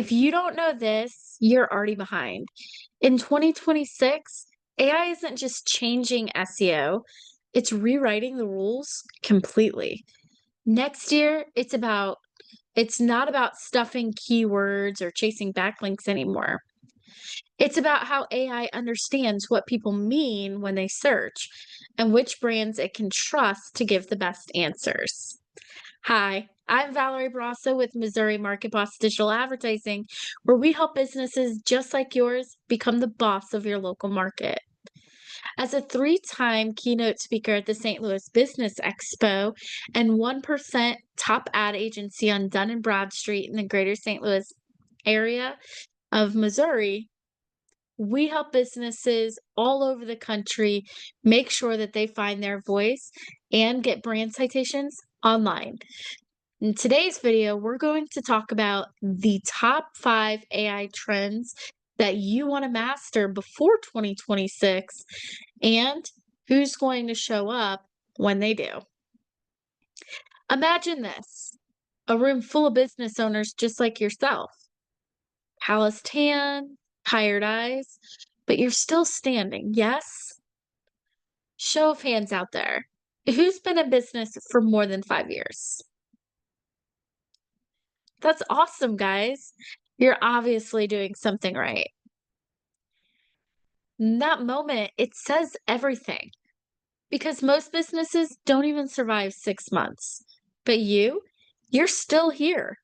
If you don't know this, you're already behind. In 2026, AI isn't just changing SEO, it's rewriting the rules completely. Next year, it's not about stuffing keywords or chasing backlinks anymore. It's about how AI understands what people mean when they search and which brands it can trust to give the best answers. Hi, I'm Valerie Brosseau with Missouri Market Boss Digital Advertising, where we help businesses just like yours become the boss of your local market. As a three-time keynote speaker at the St. Louis Business Expo and 1% top ad agency on Dunn Bradstreet in the greater St. Louis area of Missouri, we help businesses all over the country make sure that they find their voice and get brand citations online. In today's video, we're going to talk about the top 5 AI trends that you want to master before 2026 and who's going to show up when they do. Imagine this, a room full of business owners just like yourself. Calloused hand, tired eyes, but you're still standing, yes? Show of hands out there. Who's been in business for more than 5 years? That's awesome, guys. You're obviously doing something right. In that moment, it says everything because most businesses don't even survive 6 months. But you're still here,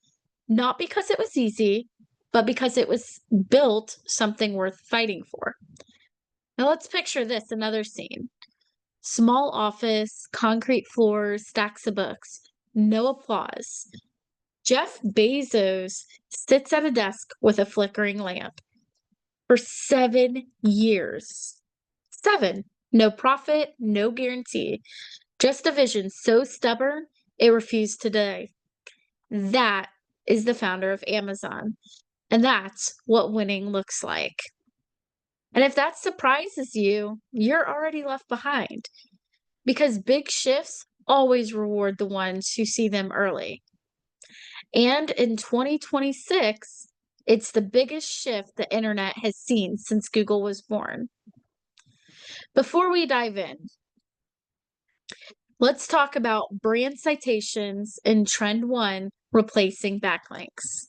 not because it was easy, but because it was built something worth fighting for. Now let's picture this, another scene. Small office, concrete floors, stacks of books, no applause. Jeff Bezos sits at a desk with a flickering lamp for 7 years. 7. No profit, no guarantee. Just a vision so stubborn it refused to die. That is the founder of Amazon. And that's what winning looks like. And if that surprises you, you're already left behind because big shifts always reward the ones who see them early. And in 2026, it's the biggest shift the internet has seen since Google was born. Before we dive in, let's talk about brand citations in Trend 1, replacing backlinks.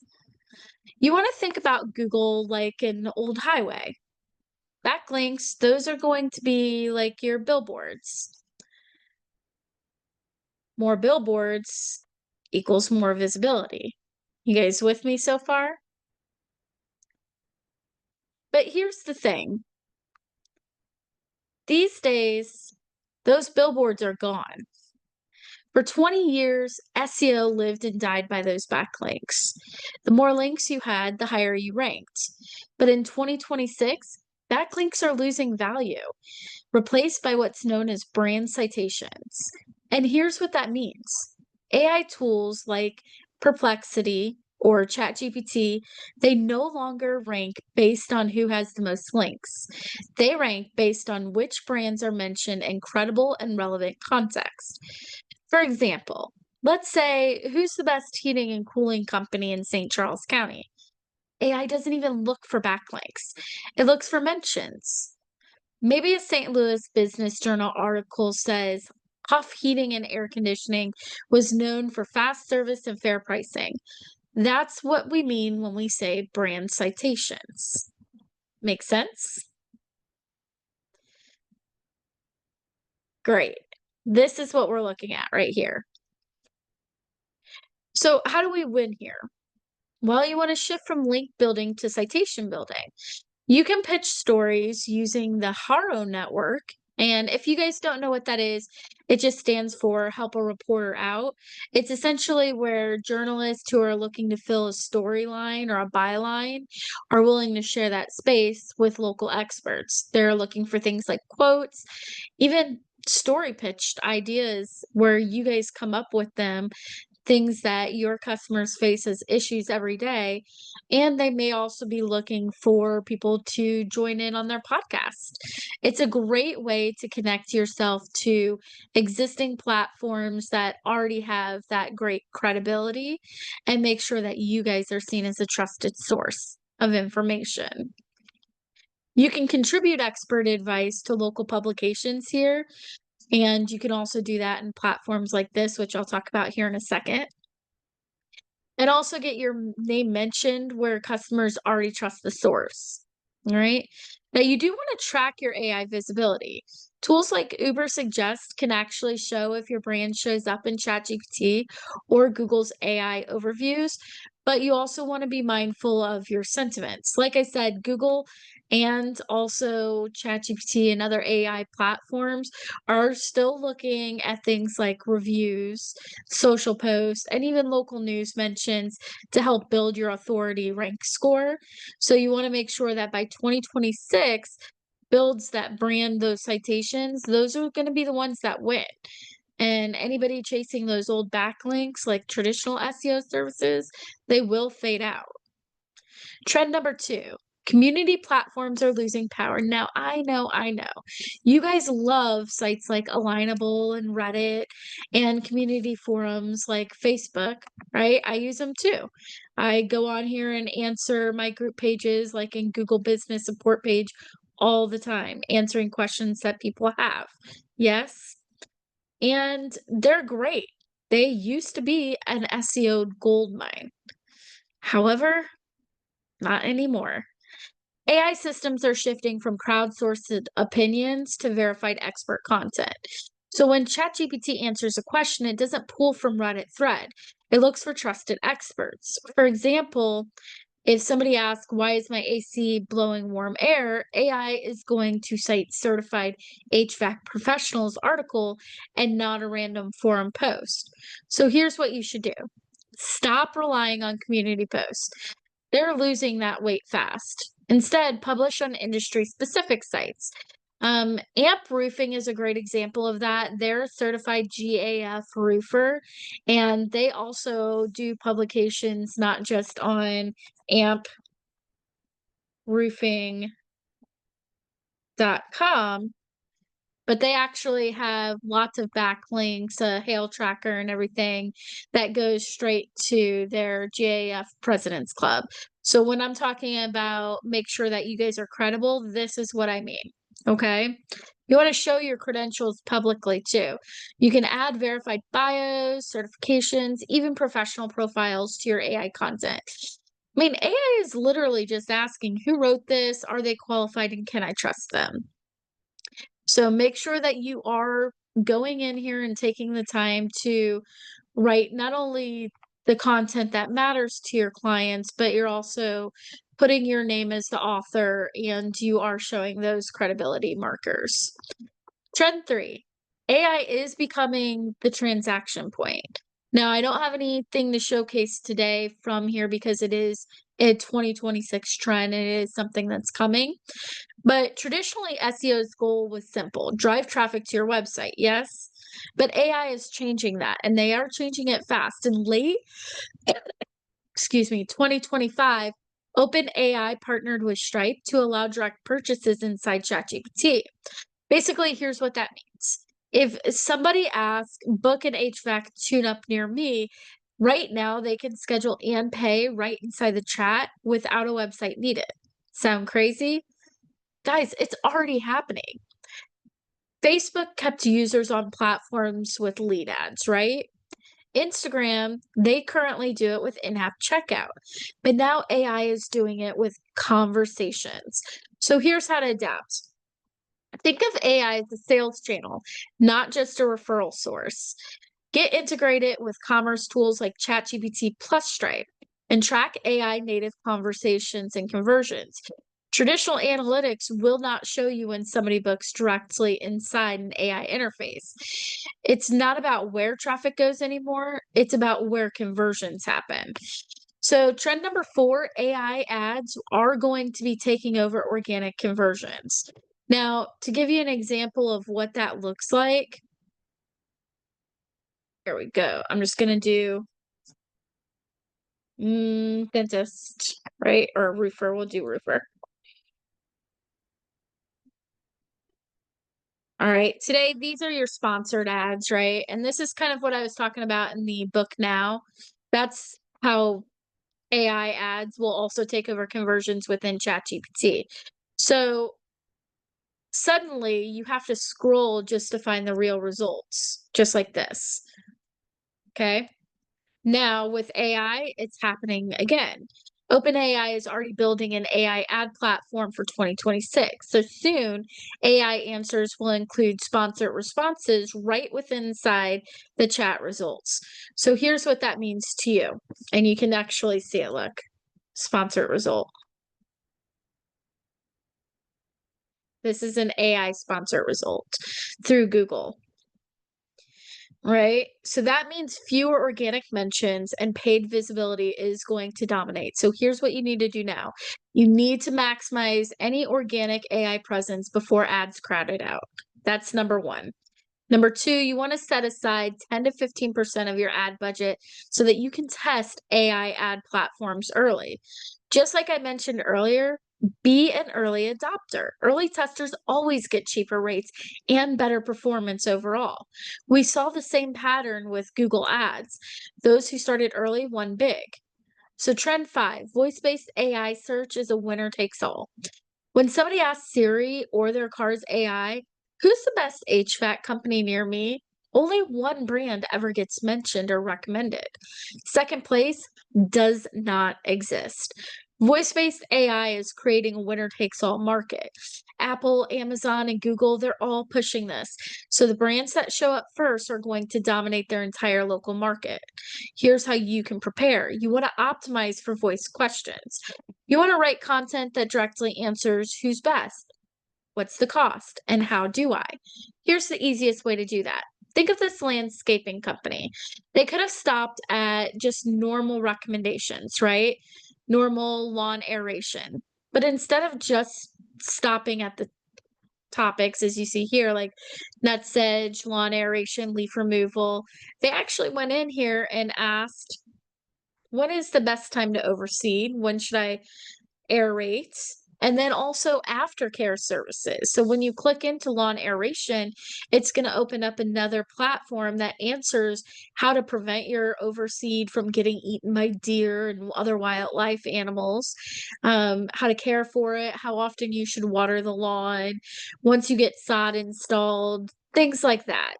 You want to think about Google like an old highway. Backlinks, those are going to be like your billboards. More billboards equals more visibility. You guys with me so far? But here's the thing. These days, those billboards are gone. For 20 years, SEO lived and died by those backlinks. The more links you had, the higher you ranked. But in 2026, backlinks are losing value, replaced by what's known as brand citations. And here's what that means. AI tools like Perplexity or ChatGPT, they no longer rank based on who has the most links. They rank based on which brands are mentioned in credible and relevant context. For example, let's say, who's the best heating and cooling company in St. Charles County? AI doesn't even look for backlinks. It looks for mentions. Maybe a St. Louis Business Journal article says Huff Heating and Air Conditioning was known for fast service and fair pricing. That's what we mean when we say brand citations. Make sense? Great. This is what we're looking at right here. So how do we win here? Well, you want to shift from link building to citation building. You can pitch stories using the HARO network. And if you guys don't know what that is, it just stands for Help a Reporter Out. It's essentially where journalists who are looking to fill a storyline or a byline are willing to share that space with local experts. They're looking for things like quotes, even story pitched ideas where you guys come up with them things that your customers face as issues every day. And they may also be looking for people to join in on their podcast. It's a great way to connect yourself to existing platforms that already have that great credibility and make sure that you guys are seen as a trusted source of information. You can contribute expert advice to local publications here, and you can also do that in platforms like this, which I'll talk about here in a second. And also get your name mentioned where customers already trust the source. All right. Now, you do want to track your AI visibility. Tools like Uber Suggest can actually show if your brand shows up in ChatGPT or Google's AI overviews, but you also want to be mindful of your sentiments. Like I said, Google and also ChatGPT and other AI platforms are still looking at things like reviews, social posts, and even local news mentions to help build your authority rank score. So you want to make sure that by 2026 builds that brand, those citations, those are going to be the ones that win. And anybody chasing those old backlinks like traditional SEO services, they will fade out. Trend number 2, community platforms are losing power. Now, I know. You guys love sites like Alignable and Reddit and community forums like Facebook, right? I use them too. I go on here and answer my group pages like in Google Business Support page all the time, answering questions that people have. Yes. And they're great. They used to be an SEO gold mine. However, not anymore. AI systems are shifting from crowdsourced opinions to verified expert content. So when ChatGPT answers a question, it doesn't pull from Reddit thread. It looks for trusted experts. For example, if somebody asks, why is my AC blowing warm air? AI is going to cite certified HVAC professionals article and not a random forum post. So here's what you should do. Stop relying on community posts. They're losing that weight fast. Instead, publish on industry specific sites. AMP Roofing is a great example of that. They're a certified GAF roofer, and they also do publications not just on amproofing.com, but they actually have lots of backlinks, a hail tracker and everything that goes straight to their GAF President's Club. So when I'm talking about make sure that you guys are credible, this is what I mean. Okay. You want to show your credentials publicly too. You can add verified bios, certifications, even professional profiles to your AI content. I mean, AI is literally just asking who wrote this, are they qualified, and can I trust them? So make sure that you are going in here and taking the time to write not only the content that matters to your clients, but you're also putting your name as the author and you are showing those credibility markers. Trend 3, AI is becoming the transaction point. Now, I don't have anything to showcase today from here because it is a 2026 trend and it is something that's coming. But traditionally, SEO's goal was simple, drive traffic to your website, yes? But AI is changing that, and they are changing it fast. In late, 2025, OpenAI partnered with Stripe to allow direct purchases inside ChatGPT. Basically, here's what that means. If somebody asks, book an HVAC tune-up near me, right now they can schedule and pay right inside the chat without a website needed. Sound crazy? Guys, it's already happening. Facebook kept users on platforms with lead ads, right? Instagram, they currently do it with in-app checkout, but now AI is doing it with conversations. So here's how to adapt. Think of AI as a sales channel, not just a referral source. Get integrated with commerce tools like ChatGPT plus Stripe and track AI native conversations and conversions. Traditional analytics will not show you when somebody books directly inside an AI interface. It's not about where traffic goes anymore, it's about where conversions happen. So, trend number 4, AI ads are going to be taking over organic conversions. Now, to give you an example of what that looks like, here we go. I'm just going to do Dentist, right? Or roofer, we'll do roofer. All right. Today, these are your sponsored ads, right? And this is kind of what I was talking about in the book now. That's how AI ads will also take over conversions within ChatGPT. So suddenly you have to scroll just to find the real results, just like this. Okay. Now with AI, it's happening again. OpenAI is already building an AI ad platform for 2026. So soon, AI answers will include sponsored responses right within inside the chat results. So here's what that means to you. And you can actually see it. Look, sponsored result. This is an AI sponsored result through Google. Right? So that means fewer organic mentions and paid visibility is going to dominate. So here's what you need to do now. You need to maximize any organic AI presence before ads crowd it out. That's number one. Number two, you want to set aside 10 to 15% of your ad budget so that you can test AI ad platforms early. Just like I mentioned earlier, be an early adopter. Early testers always get cheaper rates and better performance overall. We saw the same pattern with Google Ads. Those who started early won big. So, trend five, voice based AI search is a winner takes all. When somebody asks Siri or their car's AI, who's the best HVAC company near me? Only one brand ever gets mentioned or recommended. Second place does not exist. Voice based AI is creating a winner takes all market. Apple, Amazon, and Google, they're all pushing this. So the brands that show up first are going to dominate their entire local market. Here's how you can prepare. You want to optimize for voice questions. You want to write content that directly answers who's best, what's the cost, and how do I? Here's the easiest way to do that. Think of this landscaping company. They could have stopped at just normal recommendations, right? Normal lawn aeration. But instead of just stopping at the topics, as you see here, like nut sedge, lawn aeration, leaf removal, they actually went in here and asked, when is the best time to overseed? When should I aerate? And then also aftercare services. So when you click into lawn aeration, it's going to open up another platform that answers how to prevent your overseed from getting eaten by deer and other wildlife animals, how to care for it, how often you should water the lawn, once you get sod installed, things like that.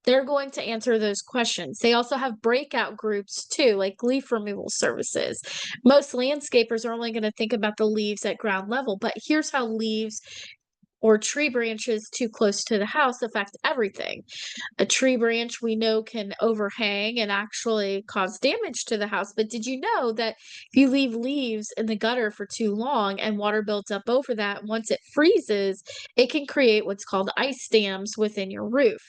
They're going to answer those questions. They also have breakout groups too, like leaf removal services. Most landscapers are only going to think about the leaves at ground level, but here's how leaves or tree branches too close to the house affect everything. A tree branch we know can overhang and actually cause damage to the house. But did you know that if you leave leaves in the gutter for too long and water builds up over that, once it freezes, it can create what's called ice dams within your roof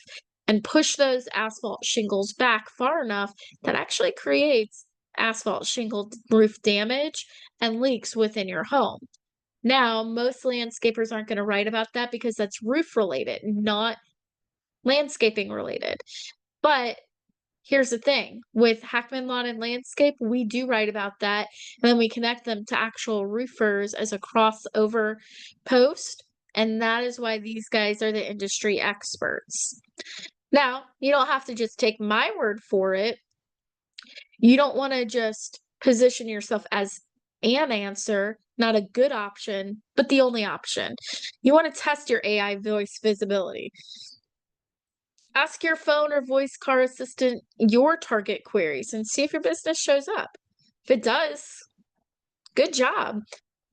and push those asphalt shingles back far enough that actually creates asphalt shingle roof damage and leaks within your home. Now, most landscapers aren't going to write about that because that's roof related, not landscaping related. But here's the thing with Hackman Lawn and Landscape, we do write about that. And then we connect them to actual roofers as a crossover post. And that is why these guys are the industry experts. Now, you don't have to just take my word for it. You don't want to just position yourself as an answer, not a good option, but the only option. You want to test your AI voice visibility. Ask your phone or voice car assistant your target queries and see if your business shows up. If it does, good job.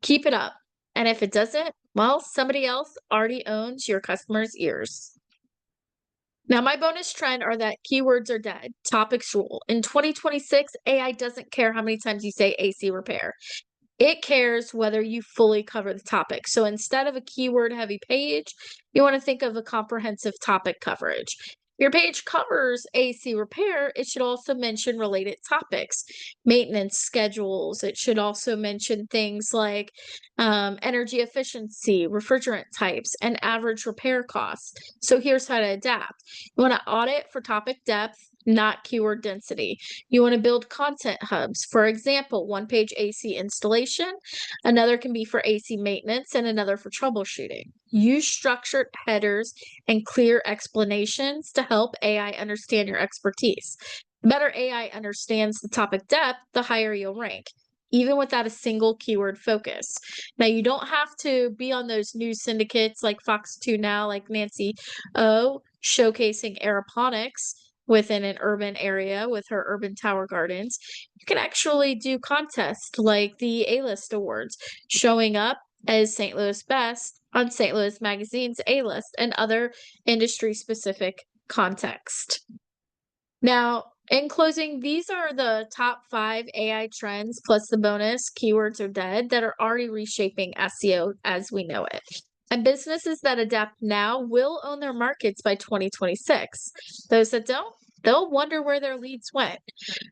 Keep it up. And if it doesn't, well, somebody else already owns your customers' ears. Now, my bonus trend are that keywords are dead. Topics rule. In 2026, AI doesn't care how many times you say AC repair. It cares whether you fully cover the topic. So instead of a keyword heavy page, you want to think of a comprehensive topic coverage. Your page covers AC repair. It should also mention related topics, maintenance schedules. It should also mention things like energy efficiency, refrigerant types, and average repair costs. So here's how to adapt. You want to audit for topic depth, not keyword density. You want to build content hubs. For example, one page AC installation, another can be for AC maintenance, and another for troubleshooting. Use structured headers and clear explanations to help AI understand your expertise. The better AI understands the topic depth, the higher you'll rank, even without a single keyword focus. Now, you don't have to be on those news syndicates like Fox 2 Now, like Nancy O, showcasing aeroponics within an urban area with her urban tower gardens. You can actually do contests like the A-List Awards, showing up as St. Louis Best on St. Louis Magazine's A-List and other industry-specific context. Now, in closing, these are the top 5 AI trends plus the bonus keywords are dead that are already reshaping SEO as we know it. And businesses that adapt now will own their markets by 2026. Those that don't, they'll wonder where their leads went.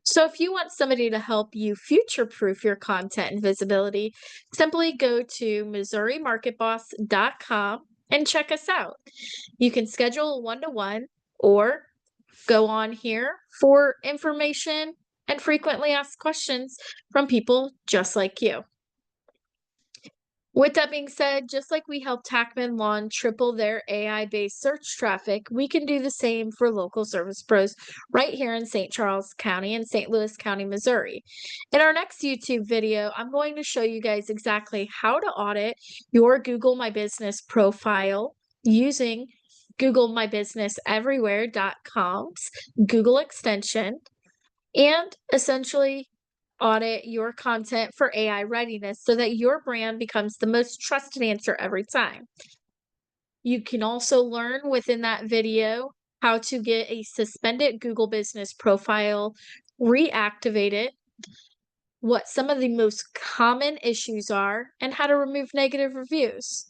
So if you want somebody to help you future-proof your content and visibility, simply go to MissouriMarketBoss.com and check us out. You can schedule a one-to-one or go on here for information and frequently asked questions from people just like you. With that being said, just like we helped Tackman Lawn triple their AI-based search traffic, we can do the same for local service pros right here in St. Charles County and St. Louis County, Missouri. In our next YouTube video, I'm going to show you guys exactly how to audit your Google My Business profile using Google My Business Everywhere.com's Google extension and essentially audit your content for AI readiness so that your brand becomes the most trusted answer every time. You can also learn within that video how to get a suspended Google Business profile reactivated, what some of the most common issues are, and how to remove negative reviews.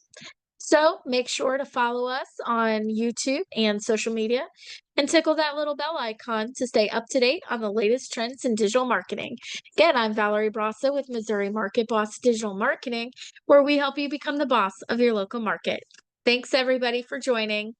So make sure to follow us on YouTube and social media and tickle that little bell icon to stay up to date on the latest trends in digital marketing. Again, I'm Valerie Brosseau with Missouri Market Boss Digital Marketing, where we help you become the boss of your local market. Thanks everybody for joining.